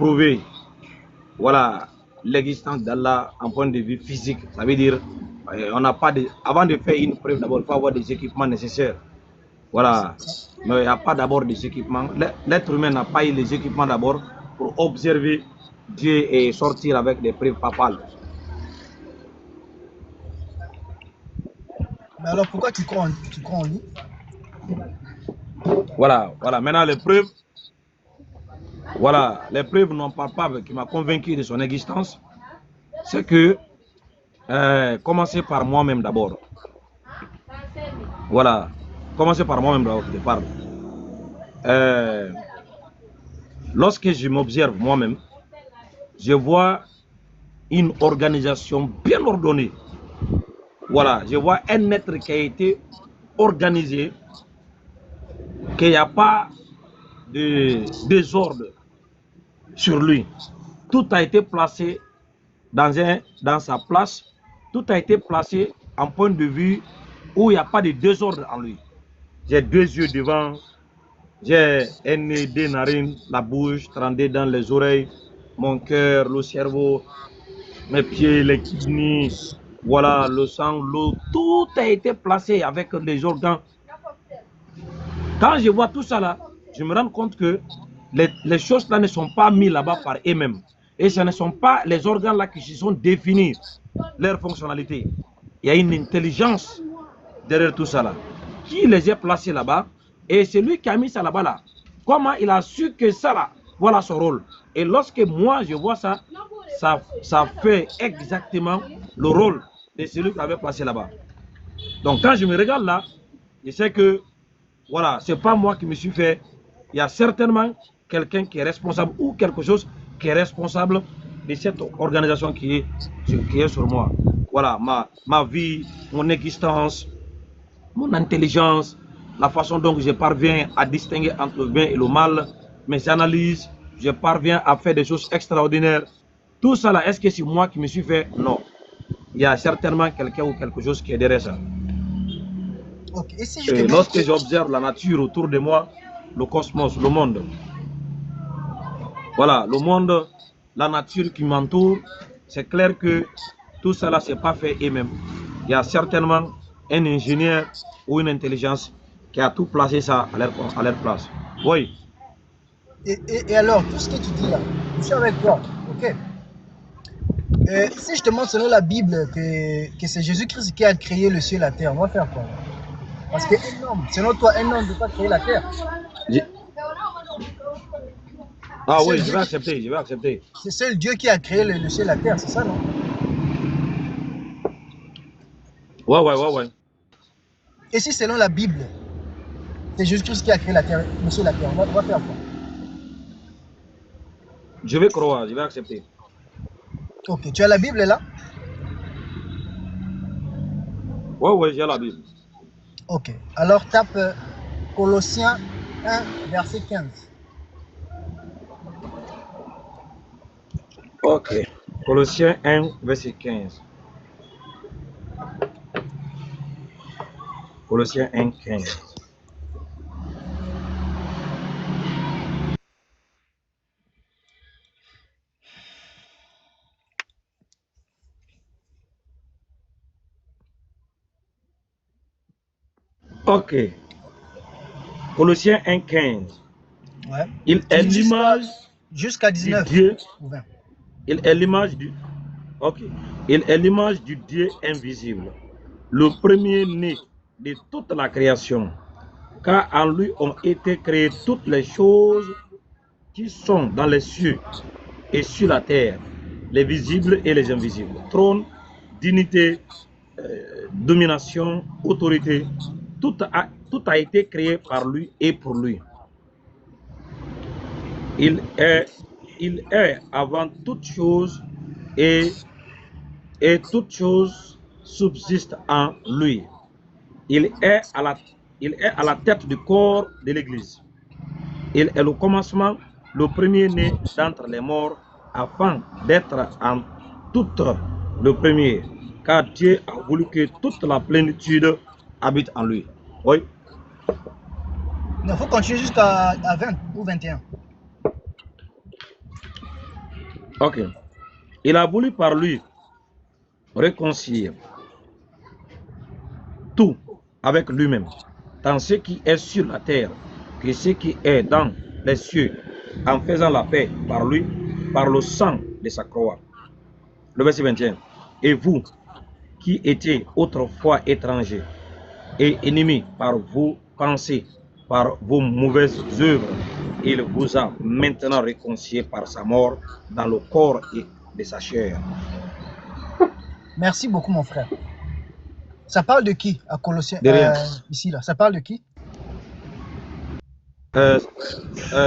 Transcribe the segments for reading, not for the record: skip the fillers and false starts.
prouver voilà, l'existence d'Allah en point de vue physique. Ça veut dire, on n'a pas de, avant de faire une preuve, d'abord, il faut avoir des équipements nécessaires. Voilà. Mais il n'y a pas d'abord des équipements. L'être humain n'a pas eu les équipements d'abord pour observer Dieu et sortir avec des preuves papales. Mais alors pourquoi tu crois en lui? Voilà, voilà. Maintenant, les preuves, voilà, les preuves non palpables qui m'a convaincu de son existence, c'est que, commencer par moi-même d'abord. Voilà, commencer par moi-même d'abord, je parle. Lorsque je m'observe moi-même, je vois une organisation bien ordonnée. Voilà, je vois un être qui a été organisé, qu'il n'y a pas de désordre sur lui. Tout a été placé dans sa place, tout a été placé en point de vue où il n'y a pas de désordre en lui. J'ai 2 yeux devant, j'ai un nez, 2 narines, la bouche, 32 dans les oreilles, mon cœur, le cerveau, mes pieds, les kidneys, voilà, le sang, l'eau, tout a été placé avec les organes. Quand je vois tout ça là, je me rends compte que les choses là ne sont pas mises là-bas par eux-mêmes. Et ce ne sont pas les organes là qui se sont définis leur fonctionnalité. Il y a une intelligence derrière tout ça là, qui les a placés là-bas. Et c'est lui qui a mis ça là-bas là. Comment il a su que ça là, voilà son rôle. Et lorsque moi je vois ça, ça fait exactement le rôle de celui qui avait placé là-bas. Donc quand je me regarde là, je sais que voilà, c'est pas moi qui me suis fait. Il y a certainement quelqu'un qui est responsable ou quelque chose qui est responsable de cette organisation qui est sur moi. Voilà, ma vie, mon existence, mon intelligence, la façon dont je parviens à distinguer entre le bien et le mal, mes analyses, je parviens à faire des choses extraordinaires. Tout ça là, est-ce que c'est moi qui me suis fait? Non. Il y a certainement quelqu'un ou quelque chose qui est derrière ça. Ok. Et si Et justement... lorsque j'observe la nature autour de moi, le cosmos, le monde, voilà, le monde, la nature qui m'entoure, c'est clair que tout cela, c'est pas fait eux-mêmes. Il y a certainement un ingénieur ou une intelligence qui a tout placé ça à leur place. Oui. Et alors, tout ce que tu dis là, je suis avec toi, ok? Si je te montre selon la Bible que c'est Jésus-Christ qui a créé le ciel et la terre, on va faire quoi? Parce qu'un homme, selon toi, un homme ne peut pas créer la terre. Ah oui, je vais accepter, je vais accepter. C'est seul Dieu qui a créé le ciel et la terre, c'est ça, non? Ouais. Et si selon la Bible, c'est Jésus-Christ qui a créé la terre, le ciel et la terre, on va faire quoi? Je vais croire, je vais accepter. Ok, tu as la Bible là? Ouais, j'ai la Bible. Ok, alors tape Colossiens 1, verset 15. Ok. Colossiens 1, verset 15. Colossiens 1, 15. Ok. Colossiens 1, 15. Ouais. Il est l'image jusqu'à du 19 Dieu. ou 20. Il est l'image du. Ok. Il est l'image du Dieu invisible, le premier-né de toute la création, car en lui ont été créées toutes les choses qui sont dans les cieux et sur la terre, les visibles et les invisibles. Trône, dignité, domination, autorité, tout a été créé par lui et pour lui. Il est avant toute chose et toute chose subsiste en lui. Il est à la tête du corps de l'Église. Il est le commencement, le premier-né d'entre les morts, afin d'être en tout le premier. Car Dieu a voulu que toute la plénitude habite en lui. Oui. Il faut continuer jusqu'à 20 ou 21. Ok. Il a voulu par lui réconcilier tout avec lui-même, tant ce qui est sur la terre que ce qui est dans les cieux, en faisant la paix par lui, par le sang de sa croix. Le verset 21. Et vous, qui étiez autrefois étrangers et ennemis par vos pensées, par vos mauvaises œuvres, il vous a maintenant réconcilié par sa mort dans le corps et de sa chair. Merci beaucoup, mon frère. Ça parle de qui à Colossiens ici là? Ça parle de qui?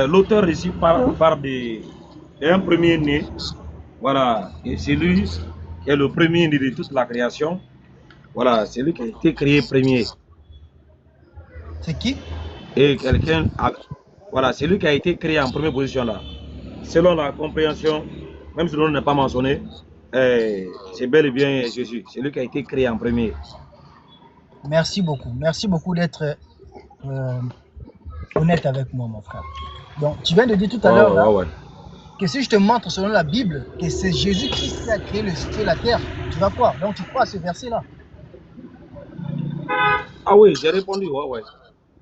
L'auteur ici parle d'un premier-né. Voilà, et c'est lui qui est le premier-né de toute la création. Voilà, c'est lui qui a été créé premier. C'est qui? Et quelqu'un, voilà, c'est lui qui a été créé en première position là. Selon la compréhension, même si l'on n'est pas mentionné, c'est bel et bien Jésus. C'est lui qui a été créé en premier. Merci beaucoup d'être honnête avec moi, mon frère. Donc, tu viens de dire tout à l'heure que si je te montre selon la Bible que c'est Jésus-Christ qui a créé le ciel et la terre, tu vas croire. Donc, tu crois à ce verset-là? Ah oui, j'ai répondu, ouais.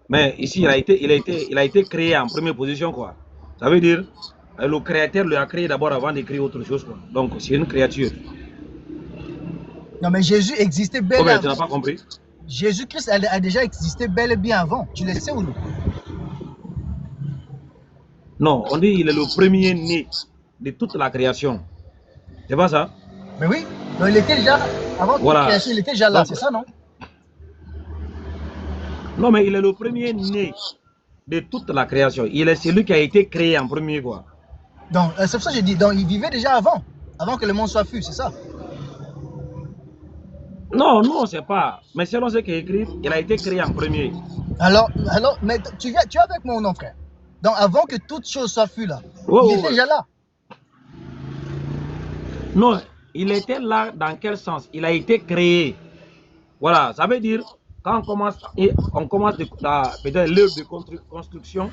Mais ici, il a été créé en première position, quoi. Ça veut dire, le créateur lui a créé d'abord avant de créer autre chose, quoi. Donc, c'est une créature. Non, mais Jésus existait bel et bien. Tu n'as pas compris? Jésus-Christ a déjà existé bel et bien avant. Tu le sais ou non? Non, on dit qu'il est le premier né de toute la création. C'est pas ça? Mais oui, donc il était déjà, avant toute la création, il était déjà là, c'est ça, non? Non, mais il est le premier né de toute la création. Il est celui qui a été créé en premier, quoi. Donc, c'est pour ça que je dis, donc il vivait déjà avant que le monde soit fût, c'est ça? Non, c'est pas. Mais selon ce qui est écrit, il a été créé en premier. Alors, mais tu es avec mon nom, frère. Donc, avant que toute chose soit fût là, il était déjà là. Non, il était là dans quel sens? Il a été créé. Voilà, ça veut dire, quand on commence peut-être l'œuvre de construction,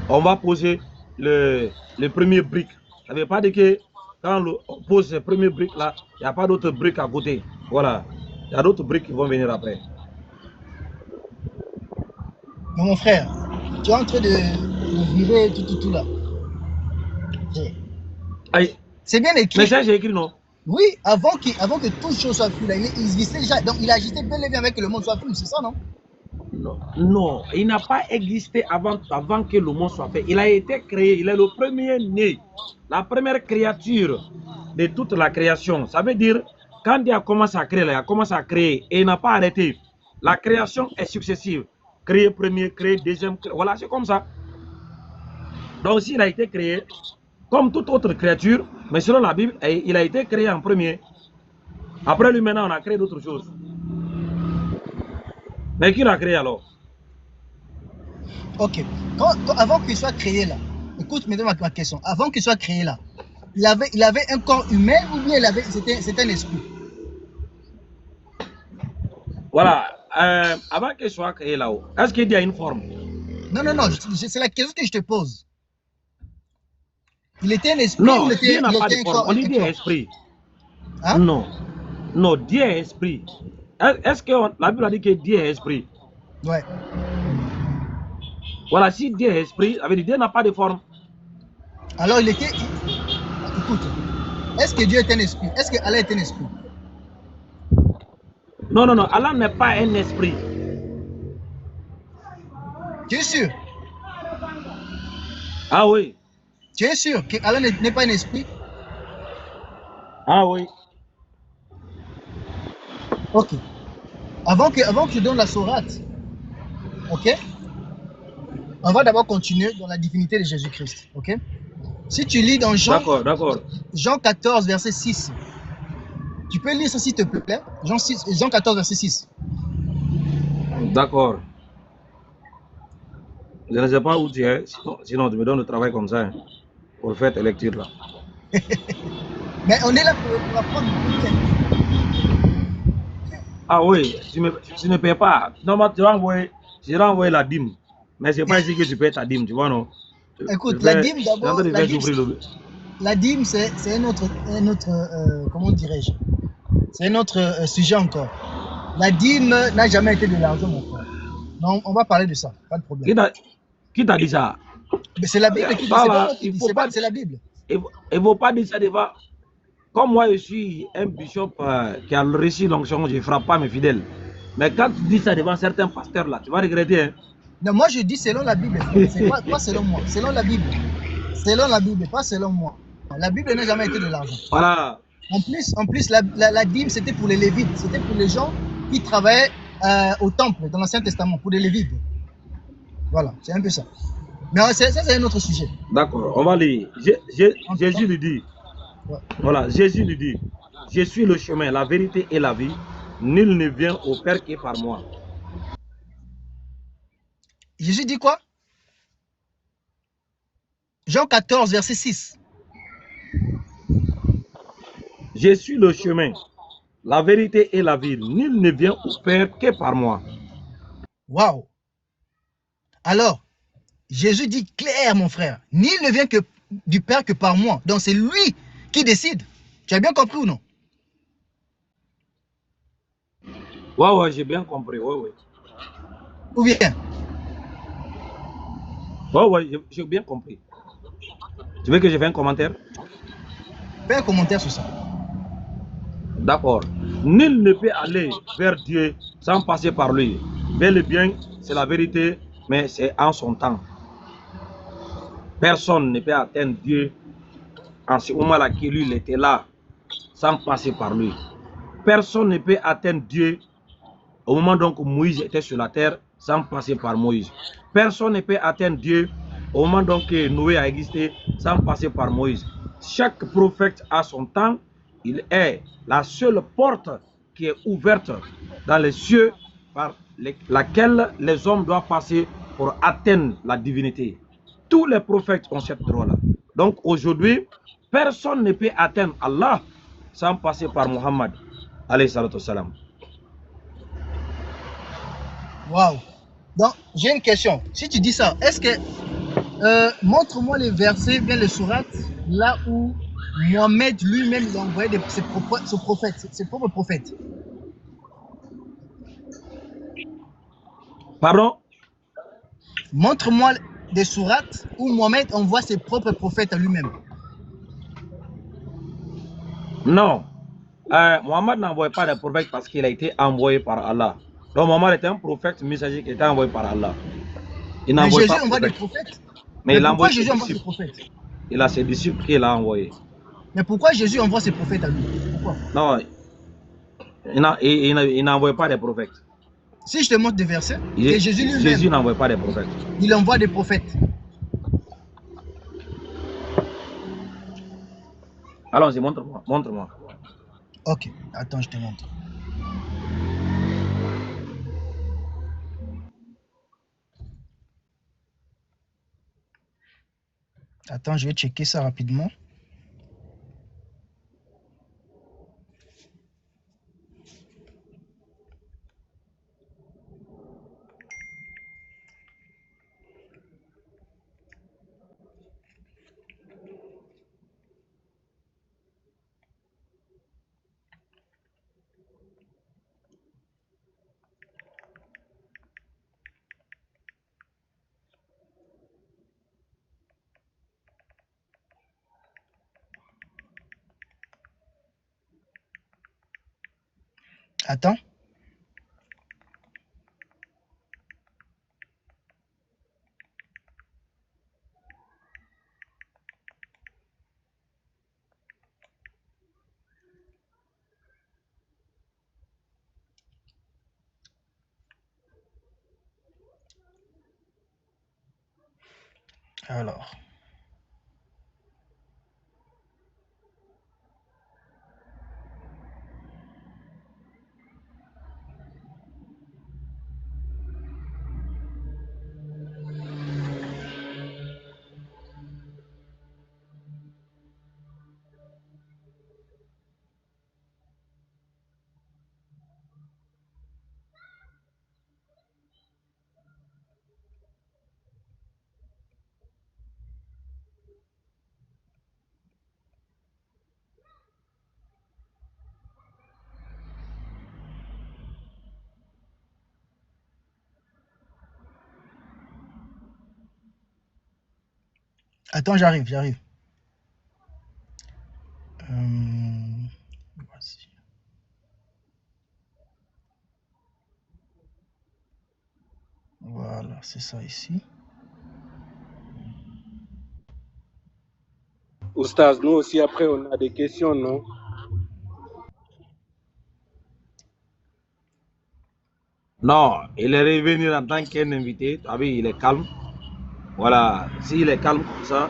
on va poser le premier brique. Ça ne veut pas dire que quand on pose ces premiers briques là, il n'y a pas d'autres briques à côté. Voilà, il y a d'autres briques qui vont venir après. Mais mon frère, tu es en train de virer tout là. C'est bien écrit. Mais ça, j'ai écrit, non? Oui, avant que toute chose soit fût, il existait déjà. Donc, il agissait bel et bien avec que le monde soit fût, c'est ça, non? Non, il n'a pas existé avant que le monde soit fait. Il a été créé, il est le premier né, la première créature de toute la création. Ça veut dire, quand Dieu a commencé à créer, il a commencé à créer et il n'a pas arrêté. La création est successive. Créer premier, créer deuxième, voilà, c'est comme ça. Donc, s'il a été créé, comme toute autre créature, mais selon la Bible, il a été créé en premier. Après lui, maintenant, on a créé d'autres choses. Mais qui l'a créé alors? Ok. Avant qu'il soit créé là, écoute maintenant ma question. Avant qu'il soit créé là, il avait un corps humain ou bien c'était un esprit? Voilà. Avant qu'il soit créé là-haut, est-ce qu'il y a une forme? Non, c'est la question que je te pose. Il était un esprit? Non, Dieu n'a pas de forme. On dit Dieu est esprit. Hein? Non, Dieu est esprit. Est-ce que la Bible a dit que Dieu est esprit? Ouais. Voilà, si Dieu est esprit, ça veut dire Dieu n'a pas de forme. Alors il était... Écoute, est-ce que Dieu est un esprit? Est-ce que Allah est un esprit? Non, Allah n'est pas un esprit. Tu es sûr? Ah oui. Tu es sûr que Allah n'est pas un esprit? Ah oui. Ok. Avant que je donne la sourate, ok? On va d'abord continuer dans la divinité de Jésus-Christ, ok? Si tu lis dans Jean 14, verset 6, tu peux lire ça s'il te plaît? Jean 14, verset 6. D'accord. Je ne sais pas où tu es, sinon tu me donnes le travail comme ça, hein, pour faire tes lectures là. Mais on est là pour apprendre. Ah oui, tu ne payes pas. Normalement, tu vas envoyer la dîme. Mais c'est pas ici que tu payes ta dîme, tu vois, non? Écoute, la dîme d'abord. la dîme, c'est comment dirais-je? C'est un autre sujet encore. La dîme n'a jamais été de l'argent, mon frère. Non, on va parler de ça, pas de problème. Qui t'a dit ça? Mais c'est la Bible qui dit, Ça c'est pas là, moi qui dis, c'est la Bible. il faut pas dire ça devant. Comme moi, je suis un bishop qui a reçu l'onction, je ne frappe pas mes fidèles. Mais quand tu dis ça devant certains pasteurs là, tu vas regretter. Hein? Non, moi je dis selon la Bible, c'est pas selon moi, selon la Bible. Selon la Bible, pas selon moi. La Bible n'a jamais été de l'argent. Voilà. En plus la dîme, c'était pour les Lévites, c'était pour les gens qui travaillaient au temple, dans l'Ancien Testament, pour les Lévites. Voilà, c'est un peu ça. Mais ça, c'est un autre sujet. D'accord, on va lire. Jésus lui dit, ouais. Voilà, Jésus lui dit, je suis le chemin, la vérité et la vie. Nul ne vient au Père que par moi. Jésus dit quoi? Jean 14, verset 6. Je suis le chemin, la vérité et la vie. Nul ne vient au Père que par moi. Waouh! Alors, Jésus dit clair, mon frère, nul ne vient que du Père que par moi. Donc c'est lui qui décide. Tu as bien compris ou non? Ouais, j'ai bien compris. Ouais. Ou bien? Ouais, j'ai bien compris. Tu veux que je fasse un commentaire? Fais un commentaire sur ça. D'accord. Nul ne peut aller vers Dieu sans passer par lui. Bel et bien, c'est la vérité, mais c'est en son temps. Personne ne peut atteindre Dieu en ce moment-là que lui, il était là, sans passer par lui. Personne ne peut atteindre Dieu au moment donc où Moïse était sur la terre, sans passer par Moïse. Personne ne peut atteindre Dieu au moment donc que Noé a existé, sans passer par Moïse. Chaque prophète a son temps. Il est la seule porte qui est ouverte dans les cieux par laquelle les hommes doivent passer pour atteindre la divinité. Tous les prophètes ont cette droit-là. Donc aujourd'hui, personne ne peut atteindre Allah sans passer par Muhammad, alayhi salatu wassalam. Waouh! Donc, j'ai une question. Si tu dis ça, est-ce que montre-moi les versets, bien les sourates, là où Mohamed lui-même il a envoyé ses propres prophètes. Pardon? Montre-moi des sourates où Mohamed envoie ses propres prophètes à lui-même. Non. Mohamed n'envoie pas de prophète parce qu'il a été envoyé par Allah. Donc Mohamed était un prophète messager qui était envoyé par Allah. Mais Jésus envoie des prophètes. Mais pourquoi Jésus envoie ses prophètes? Il a ses disciples qu'il a envoyés. Mais pourquoi Jésus envoie ses prophètes à lui? Pourquoi? Non, il n'envoie pas des prophètes. Si je te montre des versets, Jésus n'envoie pas des prophètes. Il envoie des prophètes. Allons-y, montre-moi. Montre-moi. Ok, attends, je te montre. Attends, je vais checker ça rapidement. Attends. Alors. Attends, j'arrive. Voici. Voilà, c'est ça ici. Oustaz, nous aussi, après, on a des questions, non? Non, il est revenu en tant qu'un invité. Ah oui, il est calme. Voilà, s'il est calme comme ça,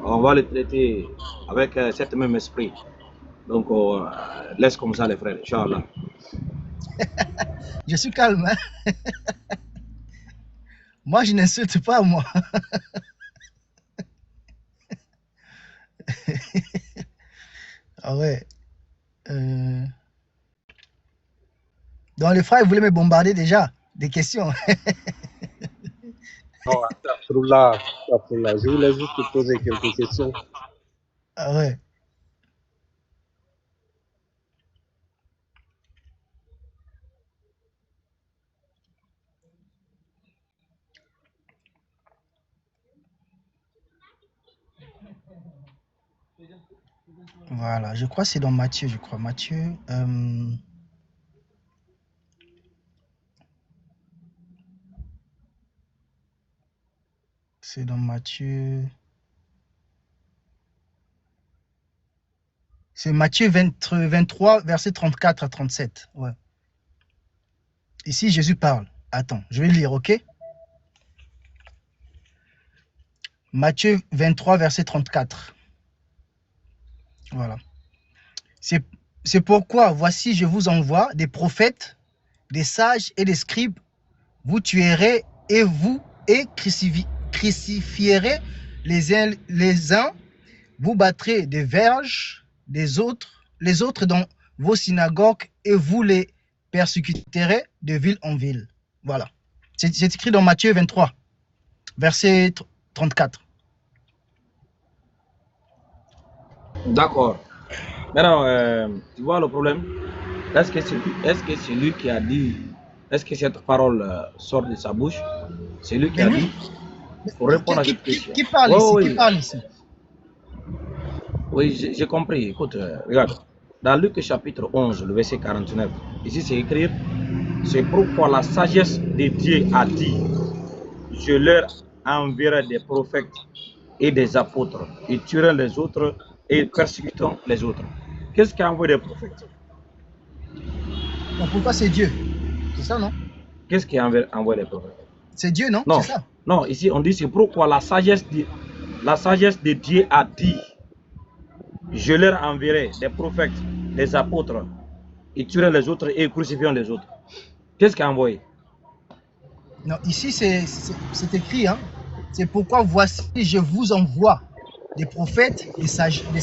on va le traiter avec cet même esprit. Donc, laisse comme ça les frères, Inch'Allah. Je suis calme, hein? Moi, je n'insulte pas, moi. Ah ouais. Donc, les frères, ils voulaient me bombarder déjà des questions. Non, astaghfirullah. Je voulais juste te poser quelques questions. Ah ouais. Voilà, je crois que c'est dans Matthieu, je crois. Matthieu. C'est dans Matthieu. C'est Matthieu 23, verset 34 à 37. Ouais. Ici, Jésus parle. Attends, je vais lire, ok? Matthieu 23, verset 34. Voilà. C'est pourquoi, voici, je vous envoie des prophètes, des sages et des scribes. Vous tuerez et crucifierez les uns, vous battrez des verges les autres dans vos synagogues et vous les persécuterez de ville en ville. Voilà. C'est écrit dans Matthieu 23, verset 34. D'accord. Maintenant, tu vois le problème? Est-ce que c'est lui qui a dit, est-ce que cette parole sort de sa bouche? C'est lui qui a dit. Pour répondre à cette question. Qui parle ici? Oui. Qui parle ici? Oui, j'ai compris. Écoute, regarde. Dans Luc chapitre 11, le verset 49, ici c'est écrit, c'est pourquoi la sagesse de Dieu a dit, je leur enverrai des prophètes et des apôtres, ils tueront les autres et persécuteront les autres. Qu'est-ce qui a envoyé des prophètes? Donc pourquoi c'est Dieu? C'est ça, non? Qu'est-ce qui a envoyé les prophètes? C'est Dieu, non? Non, c'est ça. Non, ici on dit c'est pourquoi la sagesse de Dieu a dit, je leur enverrai des prophètes, des apôtres, ils tueront les autres et ils crucifieront les autres. Qu'est-ce qu'il a envoyé? Non, ici c'est écrit, hein. C'est pourquoi voici, je vous envoie des prophètes, des sages et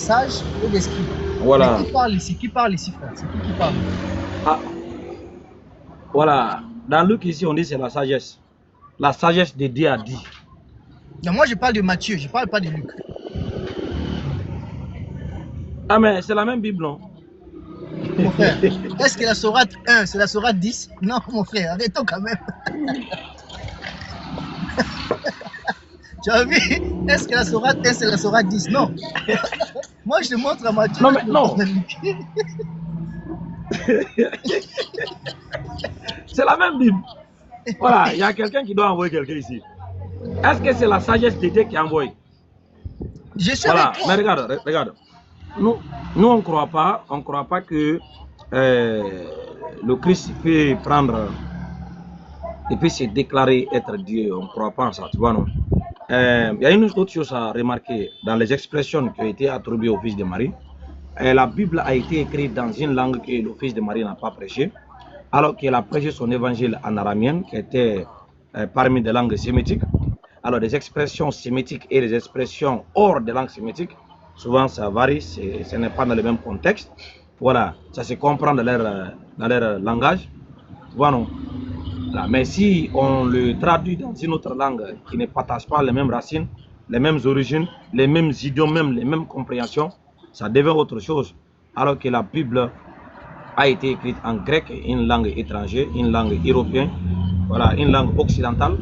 des scribes. Voilà. Mais qui parle ici, frère? C'est qui parle? Ah, voilà. Dans Luc ici, on dit c'est la sagesse. La sagesse de Dieu a dit. Non, moi je parle de Matthieu, je ne parle pas de Luc. Ah mais c'est la même Bible, non? Mon frère, est-ce que la sourate 1, c'est la sourate 10? Non, mon frère, arrêtons quand même. Tu as vu? Est-ce que la sourate 1, c'est la sourate 10? Non. Moi, je te montre à Matthieu. Non, mais non. C'est la même Bible. Voilà, il y a quelqu'un qui doit envoyer quelqu'un ici. Est-ce que c'est la sagesse de Dieu qui a envoyé? Je suis voilà, mais regarde. Nous on ne croit pas que le Christ peut prendre et puis se déclarer être Dieu. On ne croit pas en ça, tu vois, non? Il y a une autre chose à remarquer dans les expressions qui ont été attribuées au Fils de Marie. La Bible a été écrite dans une langue que le Fils de Marie n'a pas prêché, alors qu'il a prêché son évangile en araméen, qui était parmi des langues sémitiques. Alors, des expressions sémitiques et des expressions hors des langues sémitiques, souvent ça varie, ce n'est pas dans le même contexte. Voilà, ça se comprend dans leur langage. Tu vois, non? Là, mais si on le traduit dans une autre langue qui ne partage pas les mêmes racines, les mêmes origines, les mêmes idiomes, même les mêmes compréhensions, ça devient autre chose. Alors que la Bible a été écrite en grec, une langue étrangère, une langue européenne, voilà, une langue occidentale.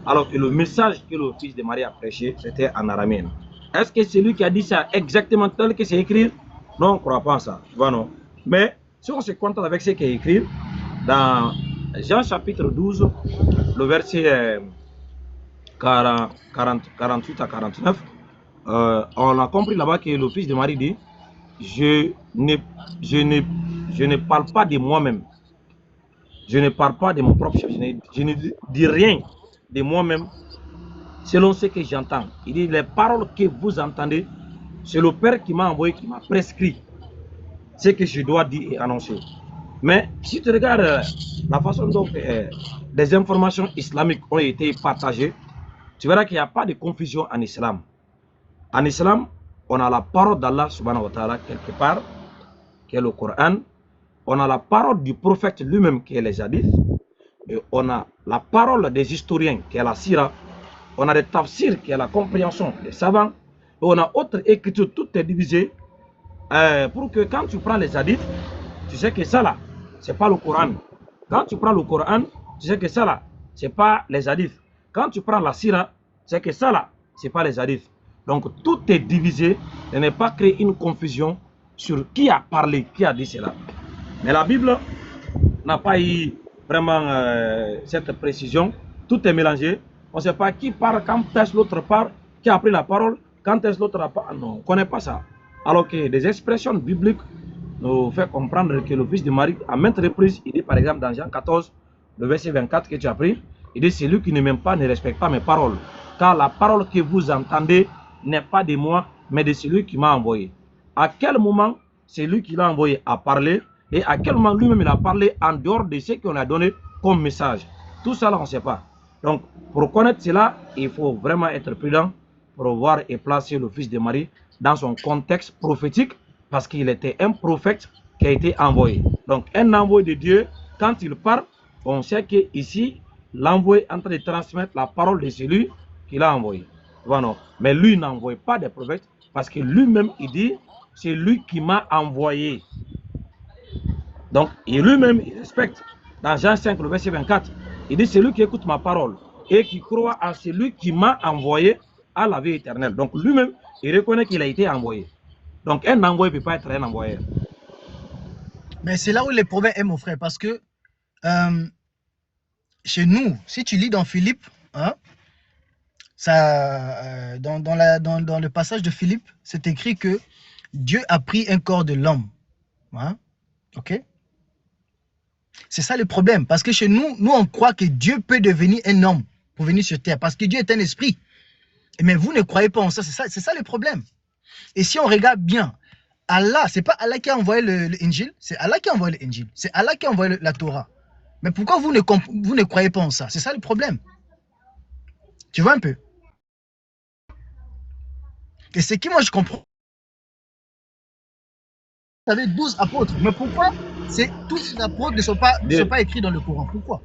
Alors que le message que le Fils de Marie a prêché, c'était en araméen. Est-ce que c'est lui qui a dit ça exactement tel que c'est écrit? Non, on ne croit pas en ça. Tu vois, non. Mais si on se contente avec ce qui est écrit, dans Jean chapitre 12, le verset 48 à 49, on a compris là-bas que le fils de Marie dit, je ne parle pas de moi-même. Je ne parle pas de mon propre chef. Je ne dis rien de moi-même selon ce que j'entends. Il dit, les paroles que vous entendez, c'est le Père qui m'a envoyé, qui m'a prescrit ce que je dois dire et annoncer. Mais si tu regardes la façon dont des informations islamiques ont été partagées, tu verras qu'il n'y a pas de confusion en islam. En islam, on a la parole d'Allah subhanahu wa ta'ala quelque part, qui est le Coran. On a la parole du prophète lui-même, qui est les hadiths. Et on a la parole des historiens, qui est la sira. On a des tafsirs, qui est la compréhension des savants. Et on a autre écriture, tout est divisé. Pour que quand tu prends les hadiths, tu sais que ça là, c'est pas le Coran. Quand tu prends le Coran, tu sais que ça là, c'est pas les hadiths. Quand tu prends la sira, tu sais que ça là, c'est pas les hadiths. Donc tout est divisé, de ne pas créer une confusion sur qui a parlé, qui a dit cela. Mais la Bible n'a pas eu vraiment cette précision. Tout est mélangé. On ne sait pas qui parle, quand est-ce l'autre parle, qui a pris la parole, quand est-ce l'autre a parlé. Non, on ne connaît pas ça. Alors que des expressions bibliques nous font comprendre que le fils de Marie, à maintes reprises, il dit par exemple dans Jean 14, le verset 24 que tu as pris, il dit, celui qui ne m'aime pas ne respecte pas mes paroles. Car la parole que vous entendez n'est pas de moi, mais de celui qui m'a envoyé. À quel moment celui qui l'a envoyé a parlé, et à quel moment lui-même il a parlé en dehors de ce qu'on a donné comme message. Tout ça là, on ne sait pas. Donc, pour connaître cela, il faut vraiment être prudent pour voir et placer le fils de Marie dans son contexte prophétique, parce qu'il était un prophète qui a été envoyé. Donc, un envoyé de Dieu, quand il parle, on sait qu'ici, l'envoyé est en train de transmettre la parole de celui qui l'a envoyé. Voilà. Mais lui n'envoie pas des prophètes, parce que lui-même, il dit, c'est lui qui m'a envoyé. Donc, lui-même, il respecte. Dans Jean 5, le verset 24, il dit, c'est lui qui écoute ma parole et qui croit à celui qui m'a envoyé à la vie éternelle. Donc, lui-même, il reconnaît qu'il a été envoyé. Donc, un envoyé ne peut pas être un envoyé. Mais c'est là où le problème est, mon frère, parce que chez nous, si tu lis dans Philippe, hein, ça, dans le passage de Philippe, c'est écrit que Dieu a pris un corps de l'homme. Hein, ok? C'est ça le problème, parce que chez nous, on croit que Dieu peut devenir un homme pour venir sur terre, parce que Dieu est un esprit. Mais vous ne croyez pas en ça, c'est ça le problème. Et si on regarde bien, Allah, c'est pas Allah qui a envoyé l'Injil, c'est Allah qui a envoyé l'Injil, c'est Allah qui a envoyé la Torah. Mais pourquoi vous ne croyez pas en ça? C'est ça le problème. Tu vois un peu? Et ce qui, moi, je comprends. Vous avez 12 apôtres, mais pourquoi tous ces apôtres ne sont pas écrits dans le Coran? Pourquoi?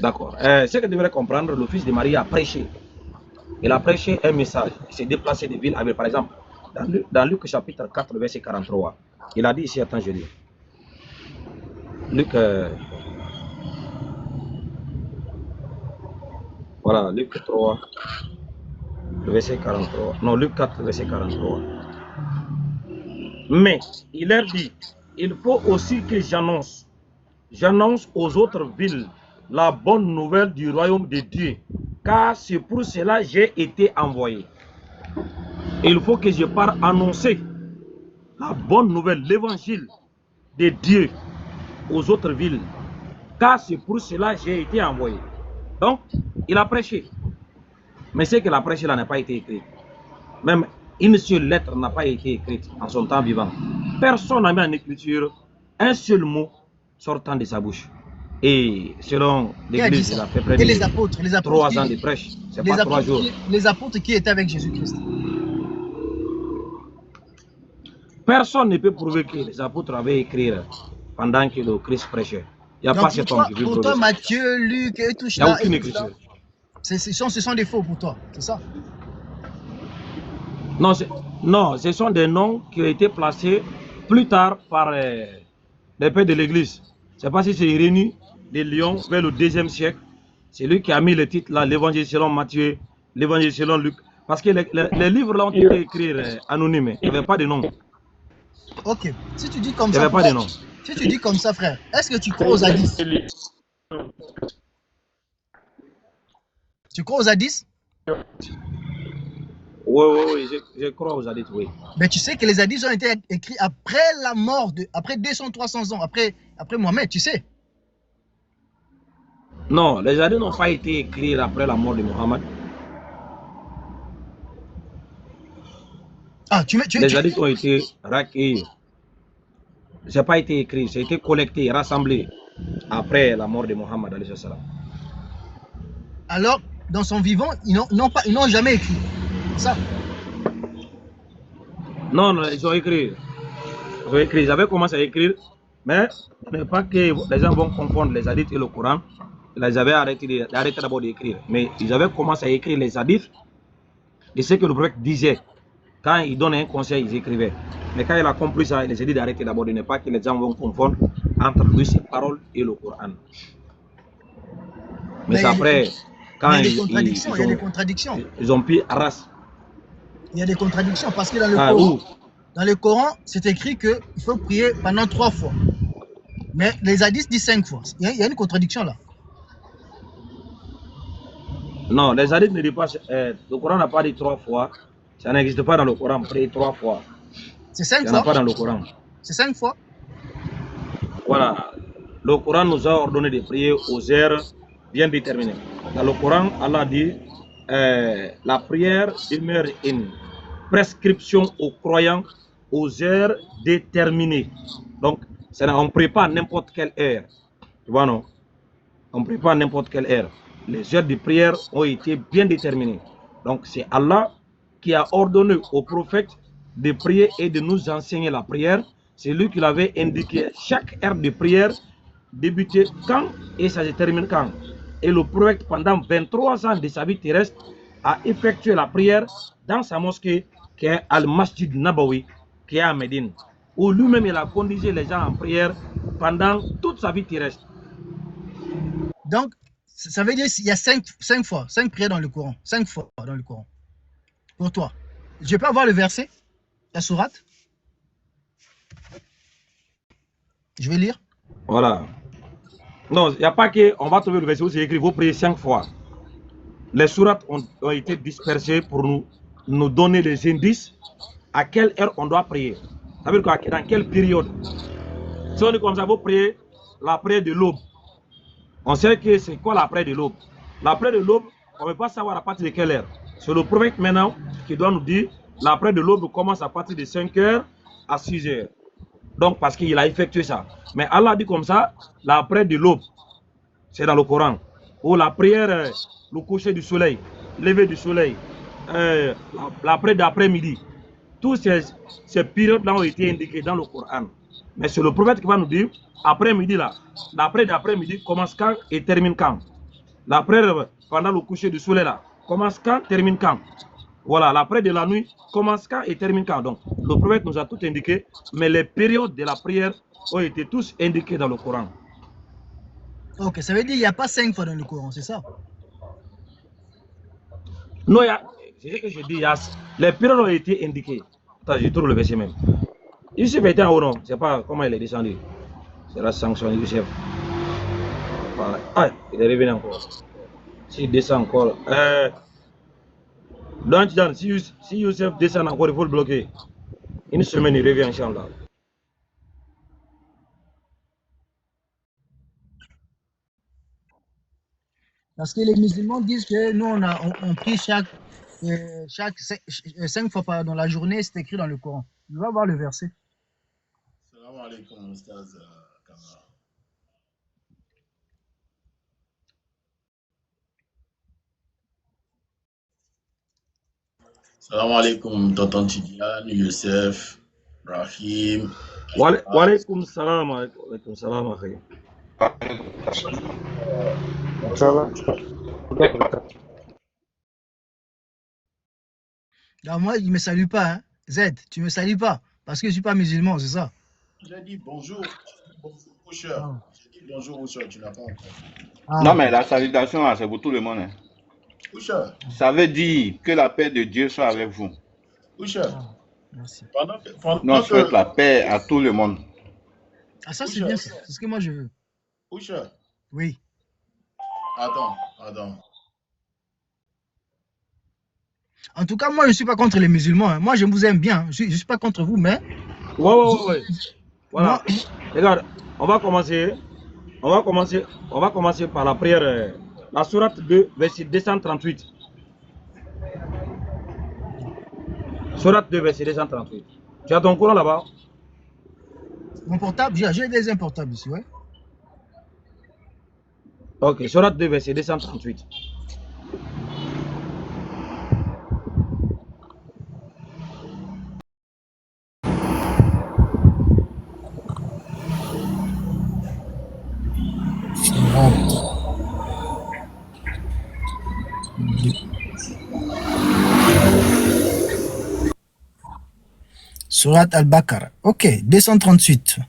D'accord. Ce que devrait comprendre, le fils de Marie a prêché. Il a prêché un message. Il s'est déplacé de ville avec, par exemple, dans Luc chapitre 4, verset 43. Il a dit ici, attends, je lis. Luc, voilà, Luc 3, le verset 43. Non, Luc 4, verset 43. Mais il leur dit, il faut aussi que j'annonce aux autres villes la bonne nouvelle du royaume de Dieu, car c'est pour cela que j'ai été envoyé. Il faut que je parte annoncer la bonne nouvelle, l'évangile de Dieu aux autres villes, car c'est pour cela que j'ai été envoyé. Donc, il a prêché. Mais c'est que la prêche là n'a pas été écrite. Même une seule lettre n'a pas été écrite en son temps vivant. Personne n'a mis en écriture un seul mot sortant de sa bouche. Et selon l'Église, il a fait près de 3 ans de prêche. C'est pas 3 jours. Les apôtres qui étaient avec Jésus-Christ. Personne ne peut prouver que les apôtres avaient écrit pendant que le Christ prêchait. Il n'y a pas cet homme qui veut prouver. Pour toi, Matthieu, Luc et tout ça. Il n'y a aucune écriture. Ce sont des faux pour toi, c'est ça? Non, ce sont des noms qui ont été placés plus tard par les pères de l'Église. Je ne sais pas si c'est Irénée de Lyon vers le 2e siècle. C'est lui qui a mis le titre là, l'évangile selon Matthieu, l'évangile selon Luc. Parce que les livres là ont été écrits anonymes. Il n'y avait pas de nom. Ok. Si tu dis comme Il n'y ça, avait pas de nom. si tu dis comme ça, frère, est-ce que tu crois aux hadiths? Tu crois aux hadiths? Oui, je crois aux hadiths, oui. Mais tu sais que les hadiths ont été écrits après la mort, après 200-300 ans, après Mohamed, tu sais. Non, les hadiths n'ont pas été écrits après la mort de Mohammed. Ah, les hadiths ont été recueillis. Ça n'a pas été écrit, ça a été collecté, rassemblé après la mort de Mohammed. Alors, dans son vivant, ils n'ont jamais écrit. Ça. Non, ils ont écrit. Ils avaient commencé à écrire, mais ce n'est pas que les gens vont confondre les hadiths et le Coran. Ils avaient arrêté d'abord d'écrire. Mais ils avaient commencé à écrire les hadiths de ce que le prophète disait. Quand il donnait un conseil, ils écrivaient. Mais quand il a compris ça, il a dit d'arrêter d'abord, de ne pas que les gens vont confondre entre lui, ses paroles et le Coran. Mais après, quand il y a des contradictions, il y a des contradictions. Ils ont pris Arras. Il y a des contradictions parce que dans le Coran, c'est écrit qu'il faut prier pendant 3 fois. Mais les hadiths disent 5 fois. Il y a une contradiction là. Non, les hadiths ne disent pas. Le Coran n'a pas dit 3 fois. Ça n'existe pas dans le Coran, prier 3 fois. C'est 5 fois. Il n'y en a pas dans le Coran. C'est 5 fois. Voilà. Le Coran nous a ordonné de prier aux heures bien déterminées. Dans le Coran, Allah dit la prière demeure une prescription aux croyants aux heures déterminées. Donc, on ne prie pas à n'importe quelle heure. Tu vois, non? On ne prie pas à n'importe quelle heure. Les heures de prière ont été bien déterminées. Donc, c'est Allah qui a ordonné au prophète de prier et de nous enseigner la prière. C'est lui qui l'avait indiqué. Chaque heure de prière débutait quand et ça se termine quand. Et le prophète, pendant 23 ans de sa vie terrestre, a effectué la prière dans sa mosquée qui est Al-Masjid Nabawi, qui est à Médine, où lui-même il a conduit les gens en prière pendant toute sa vie terrestre. Donc, ça veut dire qu'il y a 5 fois, 5 prières dans le Coran. 5 fois dans le Coran. Pour toi. Je peux avoir le verset, la sourate? Je vais lire. Voilà. Non, il n'y a pas que, on va trouver le verset où c'est écrit, vous priez 5 fois. Les sourates ont été dispersées pour nous donner des indices à quelle heure on doit prier. Ça veut dire dans quelle période. Si on dit comme ça, vous priez la prière de l'aube. On sait que c'est quoi la prière de l'aube. La prière de l'aube, on ne peut pas savoir à partir de quelle heure. C'est le prophète maintenant qui doit nous dire la prière de l'aube commence à partir de 5 heures à 6 heures. Donc, parce qu'il a effectué ça. Mais Allah dit comme ça, la prière de l'aube, c'est dans le Coran. Ou la prière, le coucher du soleil, lever du soleil, la prière d'après-midi. Toutes ces périodes-là ont été indiquées dans le Coran. Mais c'est le prophète qui va nous dire, après-midi là, la prière d'après-midi commence quand et termine quand. La prière pendant le coucher du soleil là, commence quand, termine quand. Voilà, la prière de la nuit commence quand et termine quand. Donc, le prophète nous a tout indiqué, mais les périodes de la prière ont été tous indiquées dans le Coran. Ok, ça veut dire qu'il n'y a pas 5 fois dans le Coran, c'est ça? Non, c'est ce que je dis, les périodes ont été indiquées. Attends, je trouve le verset même. Youssef était en haut, non? Je ne sais pas comment il est descendu. C'est la sanction de Youssef. Voilà. Ah, il est revenu encore. S'il descend encore. Donc, si Youssef descend encore, il faut le bloquer. Une semaine, il revient, Inch'Allah. Parce que les musulmans disent que nous, on prie chaque 5 fois dans la journée, c'est écrit dans le Coran. Je vais voir le verset. Salam alaikum, Ustaz Kamara. Salam alaikum, Tonton Tidiane, Youssef, Rahim. Wa alaikum salam, alaikum salam, akhi. Alors moi, il ne me salue pas. Hein. Z, tu ne me salues pas. Parce que je ne suis pas musulman, c'est ça? J'ai dit bonjour, coucheur. J'ai dit bonjour, Usha, tu n'as pas entendu. Ah, Non, mais la salutation, là, c'est pour tout le monde. Hein. Usha, Ça veut dire que la paix de Dieu soit avec vous. Usha, ah, merci. Non, pendant je souhaite que... la paix à tout le monde. Ah, ça, c'est Usha, bien, ça. C'est ce que moi, je veux. Usha, Oui. attends. En tout cas, moi, je ne suis pas contre les musulmans. Hein. Moi, je vous aime bien. Je ne suis pas contre vous, mais... Ouais. Voilà. Moi, Regarde, on va commencer par la prière. La sourate 2, verset 238. Sourate 2, verset 238. Tu as ton courant là-bas? mon portable, j'ai des importables ici, ouais. Ok, sourate 2, verset 238. Surat Al-Baqarah. Ok, 238.